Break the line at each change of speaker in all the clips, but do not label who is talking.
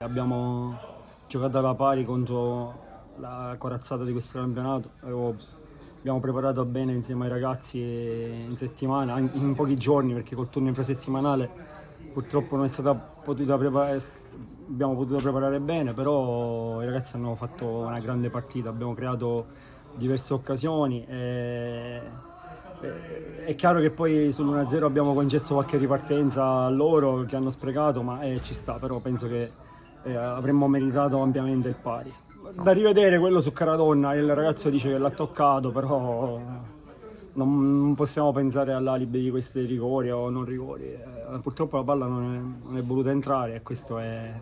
Abbiamo giocato alla pari contro la corazzata di questo campionato. Abbiamo preparato bene insieme ai ragazzi in settimana, in pochi giorni, perché col turno infrasettimanale purtroppo non è stata potuta abbiamo potuto preparare bene, però i ragazzi hanno fatto una grande partita, abbiamo creato diverse occasioni. È chiaro che poi sull'1-0 abbiamo concesso qualche ripartenza a loro che hanno sprecato, ma ci sta, però penso che avremmo meritato ampiamente il pari. Da rivedere quello su Caradonna, il ragazzo dice che l'ha toccato, però non possiamo pensare all'alibi di questi rigori o non rigori. Purtroppo la palla non è voluta entrare e questo è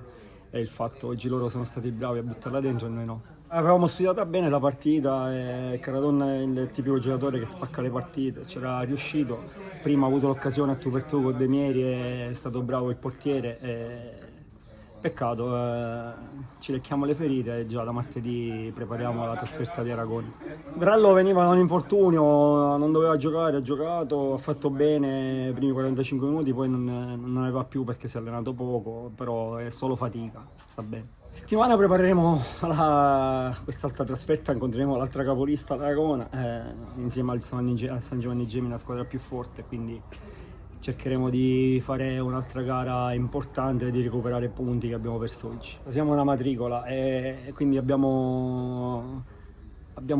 il fatto. Oggi loro sono stati bravi a buttarla dentro e noi no. Avevamo studiato bene la partita e Caradonna è il tipico giocatore che spacca le partite, c'era riuscito. Prima ha avuto l'occasione a tu per tu con De Mieri, è stato bravo il portiere. Peccato, ci lecchiamo le ferite e già da martedì prepariamo la trasferta di Aragona. Grallo veniva da un infortunio, non doveva giocare, ha giocato, ha fatto bene i primi 45 minuti, poi non ne aveva più perché si è allenato poco, però è solo fatica, sta bene. Settimana prepareremo quest'altra trasferta, incontreremo l'altra capolista Aragona insieme al San Giovanni Gemini, una squadra più forte, quindi cercheremo di fare un'altra gara importante e di recuperare punti che abbiamo perso oggi. Siamo una matricola e quindi abbiamo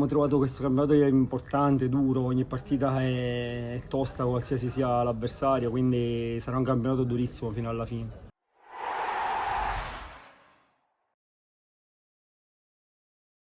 trovato questo campionato che è importante, duro, ogni partita è tosta qualsiasi sia l'avversario, quindi sarà un campionato durissimo fino alla fine.